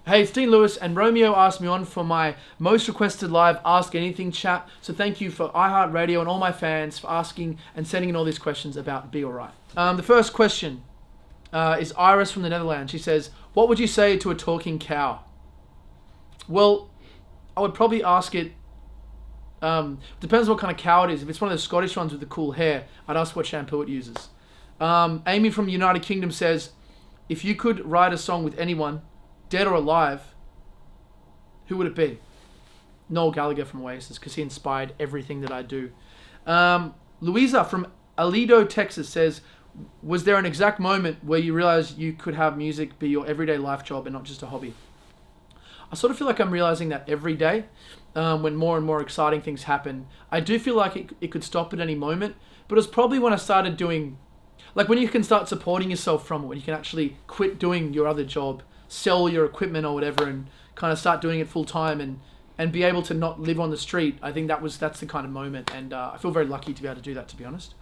Hey, it's Dean Lewis, and Romeo asked me on for my most requested live Ask Anything chat. So thank you for iHeart Radio and all my fans for asking and sending in all these questions about Be Alright. The first question is Iris from the Netherlands. She says, what would you say to a talking cow? Well, I would probably ask it, depends what kind of cow it is. If it's one of the Scottish ones with the cool hair, I'd ask what shampoo it uses. Amy from the United Kingdom says, if you could write a song with anyone, dead or alive, who would it be? Noel Gallagher from Oasis, because he inspired everything that I do. Louisa from Aledo, Texas says, was there an exact moment where you realized you could have music be your everyday life job and not just a hobby? I sort of feel like I'm realizing that every day when more and more exciting things happen. I do feel like it could stop at any moment, but it was probably when I started doing, like when you can start supporting yourself from it, when you can actually quit doing your other job, sell your equipment or whatever, and kind of start doing it full time and be able to not live on the street. I think that's the kind of moment, and I feel very lucky to be able to do that, to be honest.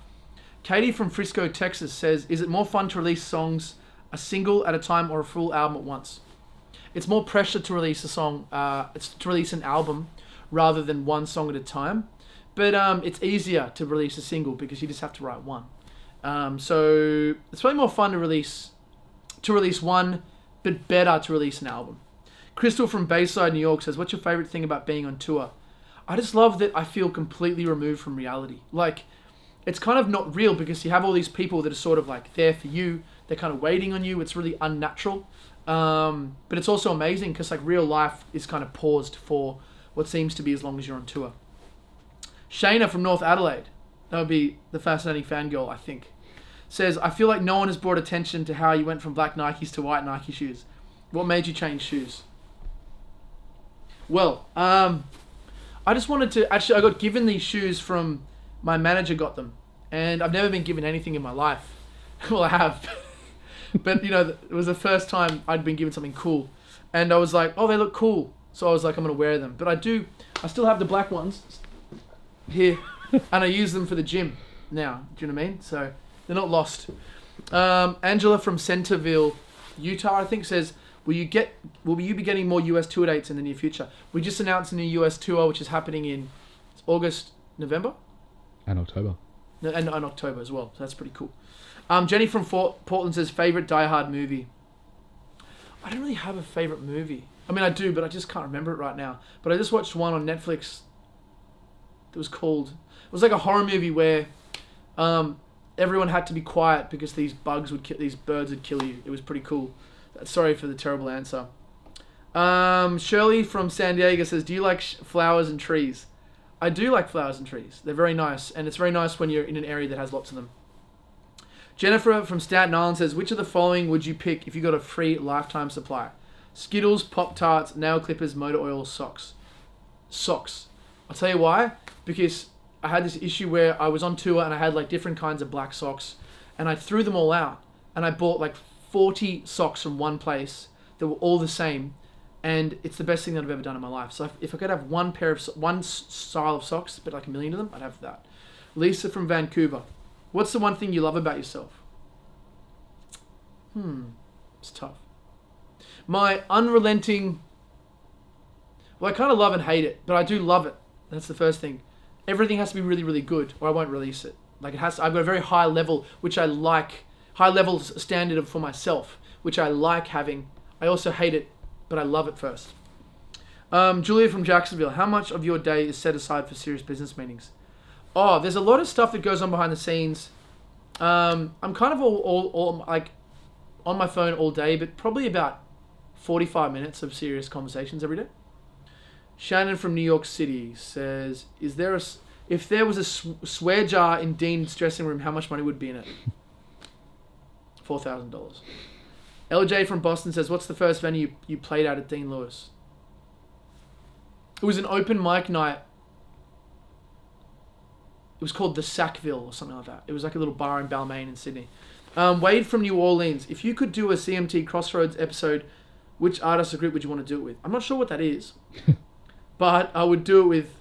Katie from Frisco, Texas says, is it more fun to release songs a single at a time or a full album at once? It's more pressure to release a song, it's to release an album rather than one song at a time. But it's easier to release a single because you just have to write one. So it's probably more fun to release one, but better to release an album. Crystal from Bayside, New York says, what's your favorite thing about being on tour? I just love that I feel completely removed from reality. Like, it's kind of not real because you have all these people that are sort of like there for you. They're kind of waiting on you. It's really unnatural. But it's also amazing because like real life is kind of paused for what seems to be as long as you're on tour. Shayna from North Adelaide, that would be the fascinating fangirl, I think, says, I feel like no one has brought attention to how you went from black Nikes to white Nike shoes. What made you change shoes? Well, I just wanted to, actually I got given these shoes from, my manager got them, and I've never been given anything in my life. Well, I have. But, you know, it was the first time I'd been given something cool. And I was like, oh, they look cool. So I was like, I'm going to wear them. But I still have the black ones here, and I use them for the gym now. Do you know what I mean? So they're not lost. Angela from Centerville, Utah, I think, says, will you be getting more US tour dates in the near future? We just announced a new US tour, which is happening in August, November? And October. And October as well. So that's pretty cool. Jenny from Portland says, favorite Die Hard movie? I don't really have a favorite movie. I mean, I do, but I just can't remember it right now. But I just watched one on Netflix that was called... It was like a horror movie where everyone had to be quiet because these birds would kill you. It was pretty cool. Sorry for the terrible answer. Shirley from San Diego says, do you like flowers and trees? I do like flowers and trees. They're very nice, and it's very nice when you're in an area that has lots of them. Jennifer from Staten Island says, which of the following would you pick if you got a free lifetime supply? Skittles, Pop-Tarts, nail clippers, motor oil, socks. Socks. I'll tell you why. Because I had this issue where I was on tour and I had like different kinds of black socks, and I threw them all out, and I bought like 40 socks from one place that were all the same, and it's the best thing that I've ever done in my life. So if I could have one style of socks, but like a million of them, I'd have that. Lisa from Vancouver. What's the one thing you love about yourself? It's tough. My unrelenting... Well, I kind of love and hate it, but I do love it. That's the first thing. Everything has to be really, really good, or I won't release it. Like I've got a very high level, which I like, high level standard for myself, which I like having. I also hate it, but I love it first. Julia from Jacksonville. How much of your day is set aside for serious business meetings? Oh, there's a lot of stuff that goes on behind the scenes. I'm kind of all like on my phone all day, but probably about 45 minutes of serious conversations every day. Shannon from New York City says, if there was a swear jar in Dean's dressing room, how much money would be in it? $4,000. LJ from Boston says, what's the first venue you played at Dean Lewis? It was an open mic night. It was called the Sackville or something like that. It was like a little bar in Balmain in Sydney. Wade from New Orleans. If you could do a CMT Crossroads episode, which artist or group would you want to do it with? I'm not sure what that is. But I would do it with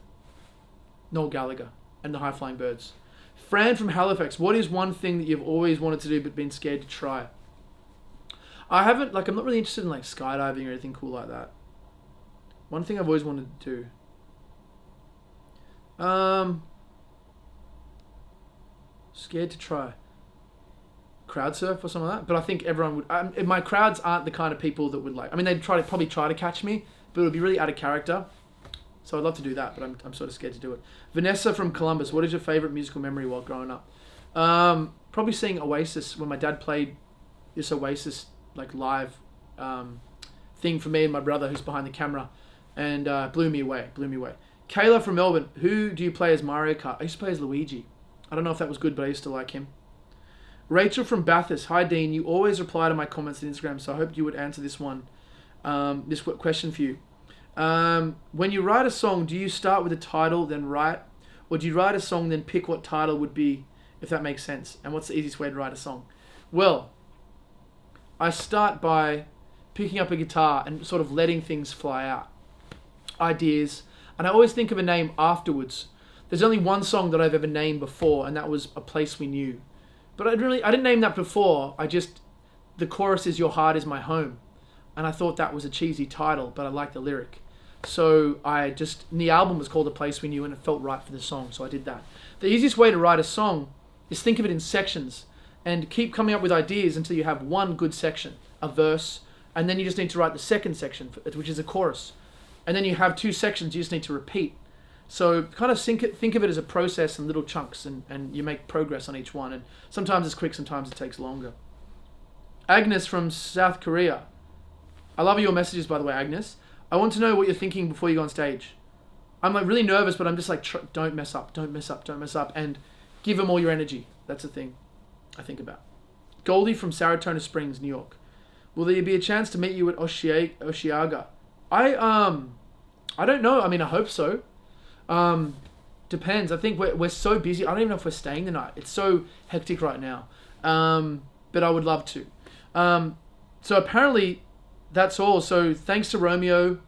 Noel Gallagher and the High Flying Birds. Fran from Halifax. What is one thing that you've always wanted to do but been scared to try? I haven't, like, I'm not really interested in like skydiving or anything cool like that. One thing I've always wanted to do. Scared to try crowd surf or something like that, but I think everyone would. My crowds aren't the kind of people that would like. I mean, they'd probably try to catch me, but it would be really out of character. So I'd love to do that, but I'm sort of scared to do it. Vanessa from Columbus, what is your favorite musical memory while growing up? Probably seeing Oasis when my dad played this Oasis like live thing for me and my brother who's behind the camera, and blew me away. Kayla from Melbourne, who do you play as Mario Kart? I used to play as Luigi. I don't know if that was good, but I used to like him. Rachel from Bathurst, hi Dean, you always reply to my comments on Instagram, so I hoped you would answer this one. This question for you. When you write a song, do you start with a title, then write? Or do you write a song, then pick what title would be, if that makes sense? And what's the easiest way to write a song? Well, I start by picking up a guitar and sort of letting things fly out. Ideas. And I always think of a name afterwards. There's only one song that I've ever named before, and that was A Place We Knew. But I didn't name that before. The chorus is Your Heart Is My Home. And I thought that was a cheesy title, but I liked the lyric. So the album was called A Place We Knew, and it felt right for the song, so I did that. The easiest way to write a song is think of it in sections and keep coming up with ideas until you have one good section, a verse, and then you just need to write the second section, which is a chorus. And then you have two sections you just need to repeat. So kind of think of it as a process in little chunks, and you make progress on each one. And sometimes it's quick, sometimes it takes longer. Agnes from South Korea. I love your messages, by the way, Agnes. I want to know what you're thinking before you go on stage. I'm like really nervous, but I'm just like, don't mess up, and give them all your energy. That's the thing I think about. Goldie from Saratoga Springs, New York. Will there be a chance to meet you at Oshiaga? I don't know. I mean, I hope so. Depends. I think we're so busy. I don't even know if we're staying the night. It's so hectic right now. But I would love to. So apparently that's all. So thanks to Romeo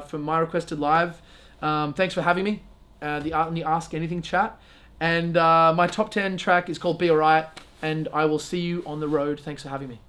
for my requested live. Thanks for having me. The Ask Anything chat. And my top 10 track is called Be Alright. And I will see you on the road. Thanks for having me.